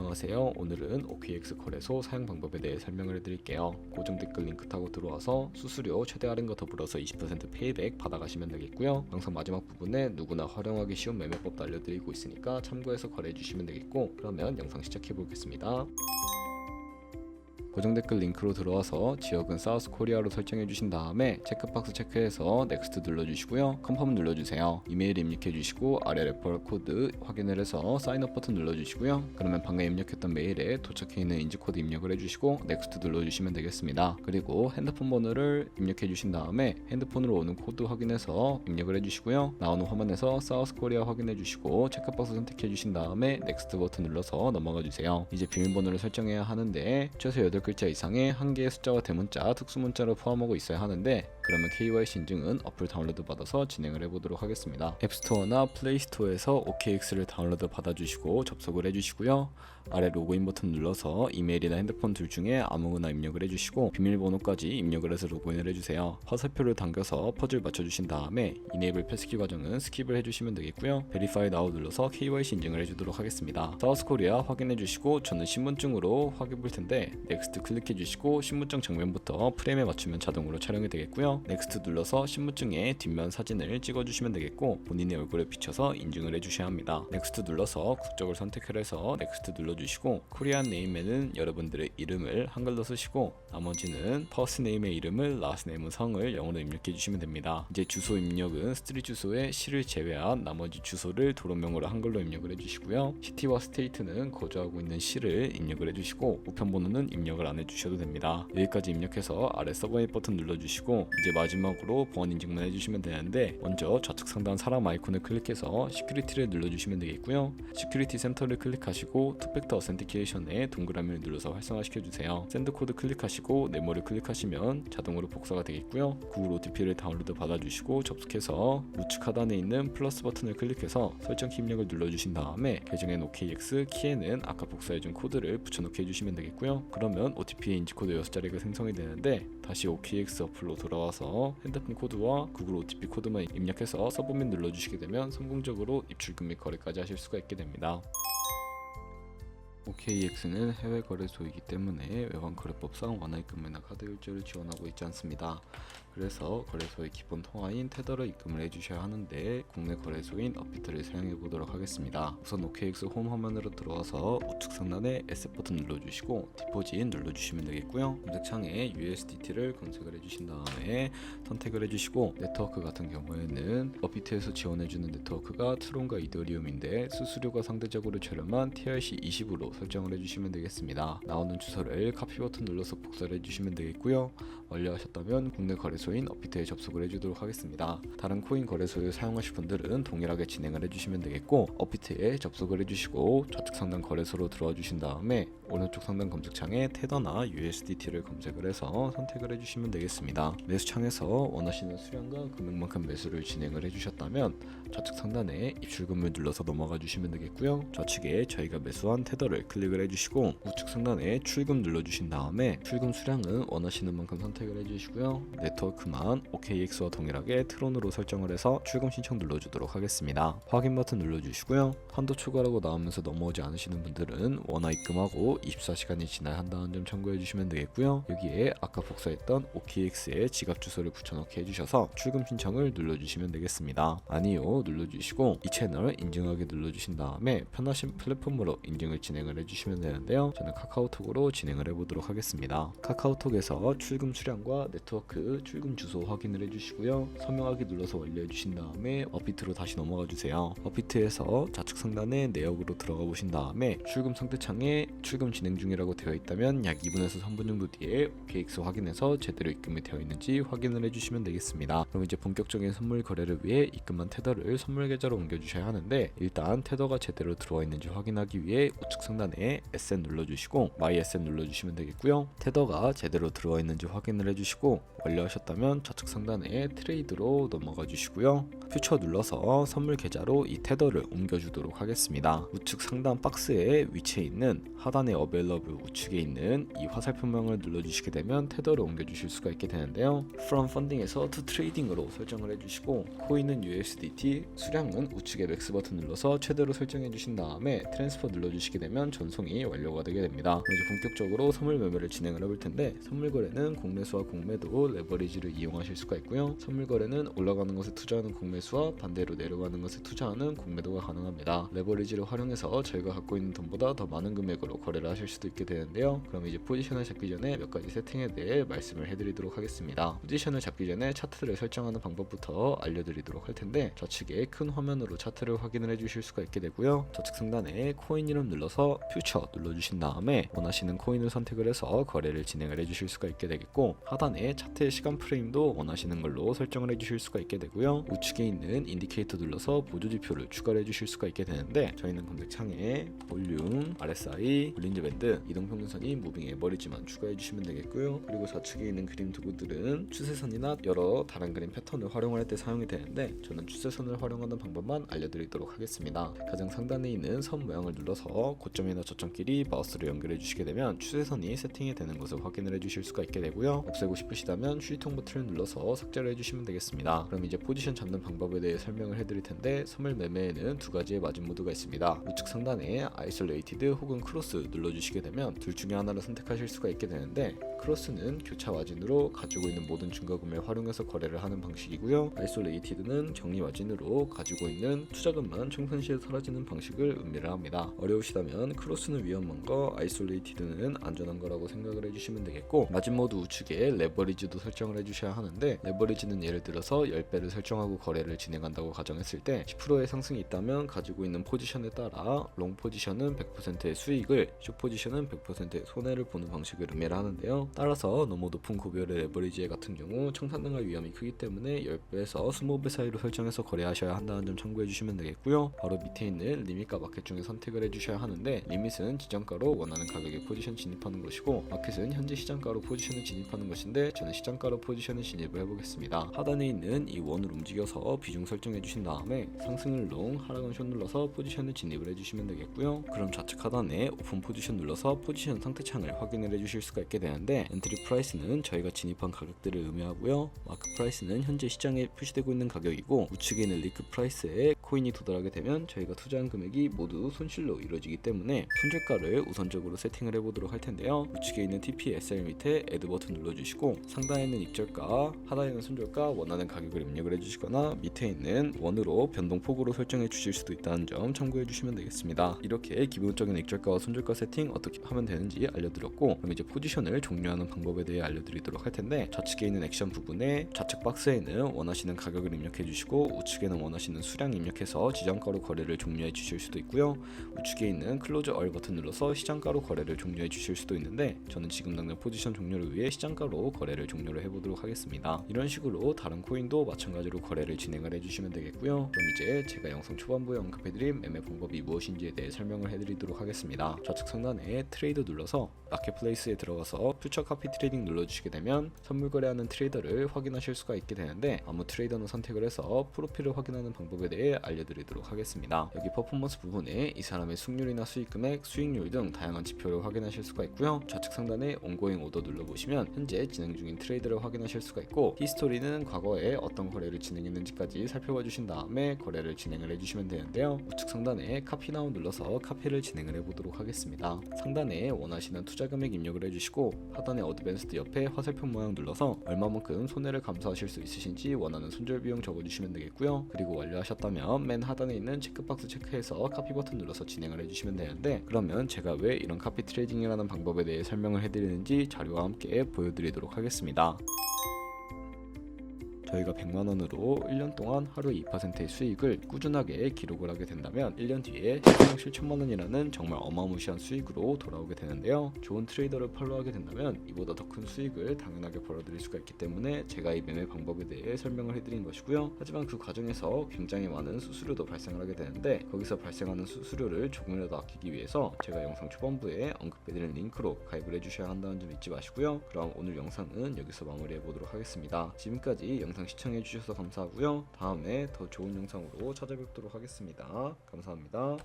안녕하세요. 오늘은 OKX 거래소 사용 방법에 대해 설명을 해드릴게요. 고정 댓글 링크 타고 들어와서 수수료 최대 할인과 더불어서 20% 페이백 받아가시면 되겠고요. 영상 마지막 부분에 누구나 활용하기 쉬운 매매법도 알려드리고 있으니까 참고해서 거래해주시면 되겠고, 그러면 영상 시작해 보겠습니다. 고정 댓글 링크로 들어와서 지역은 사우스 코리아로 설정해 주신 다음에 체크박스 체크해서 넥스트 눌러주시고요. 컨펌 눌러주세요. 이메일 입력해 주시고 아래 레퍼럴 코드 확인을 해서 사인업 버튼 눌러주시고요. 그러면 방금 입력했던 메일에 도착해 있는 인지 코드 입력을 해주시고 넥스트 눌러주시면 되겠습니다. 그리고 핸드폰 번호를 입력해 주신 다음에 핸드폰으로 오는 코드 확인해서 입력을 해주시고요. 나오는 화면에서 사우스 코리아 확인해 주시고 체크박스 선택해 주신 다음에 넥스트 버튼 눌러서 넘어가 주세요. 이제 비밀번호를 설정해야 하는데 최소 8글자 이상의 한 개의 숫자와 대문자, 특수문자를 포함하고 있어야 하는데, 그러면 KYC 인증은 어플 다운로드 받아서 진행을 해보도록 하겠습니다. 앱스토어나 플레이스토어에서 OKX를 다운로드 받아주시고 접속을 해주시고요. 아래 로그인 버튼 눌러서 이메일이나 핸드폰 둘 중에 아무거나 입력을 해주시고 비밀번호까지 입력을 해서 로그인을 해주세요. 화살표를 당겨서 퍼즐 맞춰주신 다음에 이네이블 패스키 과정은 스킵을 해주시면 되겠고요. 베리파이 나우 눌러서 KYC 인증을 해주도록 하겠습니다. 사우스코리아 확인해주시고 저는 신분증으로 확인볼 텐데 넥스트 클릭해주시고 신분증 정면부터 프레임에 맞추면 자동으로 촬영이 되겠고요. 넥스트 눌러서 신분증의 뒷면 사진을 찍어주시면 되겠고 본인의 얼굴에 비춰서 인증을 해주셔야 합니다. 넥스트 눌러서 국적을 선택을 해서 넥스트 눌러주시고 코리안 네임에는 여러분들의 이름을 한글로 쓰시고 나머지는 퍼스트 네임의 이름을, 라스트 네임은 성을 영어로 입력해 주시면 됩니다. 이제 주소 입력은 스트리트 주소에 시를 제외한 나머지 주소를 도로명으로 한글로 입력을 해주시고요. 시티와 스테이트는 거주하고 있는 시를 입력을 해주시고 우편번호는 입력을 안 해주셔도 됩니다. 여기까지 입력해서 아래 서브밋 버튼 눌러주시고 이제 마지막으로 보안 인증만 해주시면 되는데, 먼저 좌측 상단 사람 아이콘을 클릭해서 시큐리티를 눌러주시면 되겠고요. 시큐리티 센터를 클릭하시고 투팩터 어센티케이션에 동그라미를 눌러서 활성화시켜주세요. 샌드 코드 클릭하시고 네모를 클릭하시면 자동으로 복사가 되겠고요. 구글 OTP를 다운로드 받아주시고 접속해서 우측 하단에 있는 플러스 버튼을 클릭해서 설정키 입력을 눌러주신 다음에 계정엔 OKX, 키에는 아까 복사해준 코드를 붙여넣기 해주시면 되겠고요. 그러면 OTP의 인지코드 6자리가 생성이 되는데, 다시 OKX 어플로 돌아와서 핸드폰 코드와 구글 OTP 코드만 입력해서 서브밋 눌러주시게 되면 성공적으로 입출금 및 거래까지 하실 수가 있게 됩니다. OKX는 해외 거래소이기 때문에 외환거래법상 완화 입금이나 카드 결제를 지원하고 있지 않습니다. 그래서 거래소의 기본 통화인 테더를 입금을 해주셔야 하는데, 국내 거래소인 업비트를 사용해 보도록 하겠습니다. 우선 OKX 홈 화면으로 들어와서 우측 상단에 에셋 버튼 눌러주시고 디포짓 눌러주시면 되겠고요. 검색창에 USDT를 검색을 해주신 다음에 선택을 해주시고 네트워크 같은 경우에는 업비트에서 지원해주는 네트워크가 트론과 이더리움인데 수수료가 상대적으로 저렴한 TRC20으로 설정을 해주시면 되겠습니다. 나오는 주소를 카피 버튼 눌러서 복사를 해주시면 되겠고요. 완료하셨다면 국내 거래소인 업비트에 접속을 해주도록 하겠습니다. 다른 코인 거래소를 사용하실 분들은 동일하게 진행을 해주시면 되겠고, 업비트에 접속을 해주시고 좌측 상단 거래소로 들어와 주신 다음에 오른쪽 상단 검색창에 테더나 USDT를 검색을 해서 선택을 해주시면 되겠습니다. 매수창에서 원하시는 수량과 금액만큼 매수를 진행을 해주셨다면 좌측 상단에 입출금을 눌러서 넘어가 주시면 되겠고요. 좌측에 저희가 매수한 테더를 클릭을 해주시고 우측 상단에 출금 눌러주신 다음에 출금 수량은 원하시는 만큼 선택을 해주시고요. 네트워크만 OKX와 동일하게 트론으로 설정을 해서 출금 신청 눌러주도록 하겠습니다. 확인 버튼 눌러주시고요. 한도 추가라고 나오면서 넘어오지 않으시는 분들은 원화 입금하고 24시간이 지나야 한다는 점 참고해 주시면 되겠고요. 여기에 아까 복사했던 OKX의 지갑 주소를 붙여넣기 해주셔서 출금 신청을 눌러주시면 되겠습니다. 아니요 눌러주시고 이 채널 인증하기 눌러주신 다음에 편하신 플랫폼으로 인증을 진행을 해주시면 되는데요. 저는 카카오톡으로 진행을 해보도록 하겠습니다. 카카오톡에서 출금 수량과 네트워크 출금 주소 확인을 해주시고요. 서명하기 눌러서 완료해 주신 다음에 업비트로 다시 넘어가 주세요. 업비트에서 좌측 상단에 내역으로 들어가 보신 다음에 출금 상태창에 출금 진행 중이라고 되어 있다면 약 2분에서 3분 정도 뒤에 OKX 확인해서 제대로 입금이 되어 있는지 확인을 해주시면 되겠습니다. 그럼 이제 본격적인 선물 거래를 위해 입금한 테더를 선물 계좌로 옮겨주셔야 하는데, 일단 테더가 제대로 들어와 있는지 확인하기 위해 우측 상단에 에셋 눌러주시고 마이 에셋 눌러주시면 되겠고요. 테더가 제대로 들어와 있는지 확인을 해주시고 완료하셨다면 완료하셨다면 좌측 상단에 트레이드로 넘어가 주시고요. 퓨처 눌러서 선물 계좌로 이 테더를 옮겨주도록 하겠습니다. 우측 상단 박스에 위치해 있는 하단의 어베일러블 우측에 있는 이 화살표명을 눌러주시게 되면 테더를 옮겨주실 수가 있게 되는데요. From Funding에서 To Trading으로 설정을 해주시고 코인은 USDT, 수량은 우측에 맥스 버튼 눌러서 최대로 설정해 주신 다음에 트랜스퍼 눌러주시게 되면 전송이 완료가 되게 됩니다. 이제 본격적으로 선물 매매를 진행을 해볼 텐데 선물 거래는 공매수와 공매도 레버리지를 이용하실 수가 있고요. 선물 거래는 올라가는 것에 투자하는 공매수와 반대로 내려가는 것에 투자하는 공매도가 가능합니다. 레버리지를 활용해서 저희가 갖고 있는 돈보다 더 많은 금액으로 거래를 하실 수도 있게 되는데요. 그럼 이제 포지션을 잡기 전에 몇 가지 세팅에 대해 말씀을 해드리도록 하겠습니다. 포지션을 잡기 전에 차트를 설정하는 방법부터 알려드리도록 할 텐데 좌측에 큰 화면으로 차트를 확인을 해주실 수가 있게 되고요. 좌측 상단에 코인 이름 눌러서 퓨처 눌러주신 다음에 원하시는 코인을 선택을 해서 거래를 진행을 해주실 수가 있게 되겠고 하단에 차트의 시간 프레임도 원하시는 걸로 설정을 해주실 수가 있게 되고요. 우측에 있는 인디케이터 눌러서 보조지표를 추가를 해주실 수가 있게 되는데 저희는 검색창에 볼륨, RSI, 볼린저 밴드, 이동평균선이 무빙 에버리지만 추가해 주시면 되겠고요. 그리고 좌측에 있는 그림 도구들은 추세선이나 여러 다른 그림 패턴을 활용할 때 사용이 되는데 저는 추세선을 활용하는 방법만 알려드리도록 하겠습니다. 가장 상단에 있는 선 모양을 눌러서 고점이나 저점끼리 마우스를 연결해 주시게 되면 추세선이 세팅이 되는 것을 확인을 해 주실 수가 있게 되고요. 없애고 싶으시다면 휴지통 버튼을 눌러서 삭제를 해주시면 되겠습니다. 그럼 이제 포지션 잡는 방법에 대해 설명을 해드릴 텐데 선물 매매에는 두 가지의 마진 모드가 있습니다. 우측 상단에 아이솔레이티드 혹은 크로스 눌러주시게 되면 둘 중에 하나를 선택하실 수가 있게 되는데 크로스는 교차 마진으로 가지고 있는 모든 증거금을 활용해서 거래를 하는 방식이고요. 아이솔레이티드는 격리 마진으로 가지고 있는 투자금만 청산 시에 사라지는 방식을 의미를 합니다. 어려우시다면 크로스는 위험한 거, 아이솔레이티드는 안전한 거라고 생각을 해주시면 되겠고 마진 모드 우측에 레버리지도 설정을 해주셔야 하는데 레버리지는 예를 들어서 10배를 설정하고 거래를 진행한다고 가정했을 때 10%의 상승이 있다면 가지고 있는 포지션에 따라 롱 포지션은 100%의 수익을, 숏 포지션은 100%의 손해를 보는 방식을 의미를 하는데요. 따라서 너무 높은 구별의 레버리지 같은 경우 청산당할 위험이 크기 때문에 10배에서 20배 사이로 설정해서 거래하셔야 한다는 점 참고해 주시면 되겠고요. 바로 밑에 있는 리밋과 마켓 중에 선택을 해주셔야 하는데 리밋은 지정가로 원하는 가격에 포지션 진입하는 것이고 마켓은 현재 시장가로 포지션을 진입하는 것인데 저는 시장가로 포지션을 진입을 해보겠습니다. 하단에 있는 이 원을 움직여서 비중 설정해 주신 다음에 상승을 롱, 하락은 숏 눌러서 포지션을 진입을 해주시면 되겠고요. 그럼 좌측 하단에 오픈 포지션 눌러서 포지션 상태창을 확인을 해주실 수가 있게 되는데 엔트리 프라이스는 저희가 진입한 가격들을 의미하고요. 마크 프라이스는 현재 시장에 표시되고 있는 가격이고 우측에 있는 리크 프라이스에 코인이 도달하게 되면 저희가 투자한 금액이 모두 손실로 이루어지기 때문에 손절가를 우선적으로 세팅을 해보도록 할 텐데요. 우측에 있는 TP SR 밑에 애드 버튼 눌러주시고 상단에 있는 입절가, 하단에 있는 손절가 원하는 가격을 입력을 해주시거나 밑에 있는 원으로 변동폭으로 설정해 주실 수도 있다는 점 참고해 주시면 되겠습니다. 이렇게 기본적인 입절가와 손절가 세팅 어떻게 하면 되는지 알려드렸고 그럼 이제 포지션을 종료하는 방법에 대해 알려드리도록 할 텐데 좌측에 있는 액션 부분에 좌측 박스에는 원하시는 가격을 입력해 주시고 우측에는 원하시는 수량 입력해서 지정가로 거래를 종료해 주실 수도 있고요. 우측에 있는 클로즈 얼 버튼 눌러서 시장가로 거래를 종료해 주실 수도 있는데 저는 지금 당장 포지션 종료를 위해 시장가로 거래를 종료를 해보도록 하겠습니다. 이런 식으로 다른 코인도 마찬가지로 거래를 진행을 해주시면 되겠고요. 그럼 이제 제가 영상 초반부에 언급해드린 매매 방법이 무엇인지에 대해 설명을 해드리도록 하겠습니다. 좌측 상단에 트레이더 눌러서 마켓플레이스에 들어가서 퓨처 카피 트레이딩 눌러주시게 되면 선물 거래하는 트레이더를 확인하실 수가 있게 되는데 아무 트레이더는 선택을 해서 프로필을 확인하는 방법에 대해 알려드리도록 하겠습니다. 여기 퍼포먼스 부분에 이 사람의 승률이나 수익 금액, 수익률 등 다양한 지표를 확인하실 수가 있고요. 좌측 상단에 온고잉 오더 눌러보시면 현재 진행 중인 트레이드를 확인하실 수가 있고 히스토리는 과거에 어떤 거래를 진행했는지까지 살펴봐 주신 다음에 거래를 진행을 해주시면 되는데요. 우측 상단에 카피 나우 눌러서 카피를 진행을 해보도록 하겠습니다. 상단에 원하시는 투자 금액 입력을 해주시고 하단에 어드밴스드 옆에 화살표 모양 눌러서 얼마만큼 손해를 감수하실 수 있으신지 원하는 손절 비용 적어주시면 되겠고요. 그리고 완료하셨다면 맨 하단에 있는 체크박스 체크해서 카피 버튼 눌러서 진행을 해주시면 되는데 그러면 제가 왜 이런 카피 트레이딩이라는 방법에 대해 설명을 해드리는지 자료와 함께 보여드리도록 하겠습니다. 저희가 100만원으로 1년 동안 하루 2%의 수익을 꾸준하게 기록을 하게 된다면 1년 뒤에 7천만원이라는 정말 어마무시한 수익으로 돌아오게 되는데요. 좋은 트레이더를 팔로우하게 된다면 이보다 더 큰 수익을 당연하게 벌어들일 수가 있기 때문에 제가 이 매매 방법에 대해 설명을 해드린 것이고요. 하지만 그 과정에서 굉장히 많은 수수료도 발생을 하게 되는데 거기서 발생하는 수수료를 조금이라도 아끼기 위해서 제가 영상 초반부에 언급해드린 링크로 가입을 해주셔야 한다는 점 잊지 마시고요. 그럼 오늘 영상은 여기서 마무리해 보도록 하겠습니다. 지금까지 영상 시청해 주셔서 감사하고요. 다음에 더 좋은 영상으로 찾아뵙도록 하겠습니다. 감사합니다.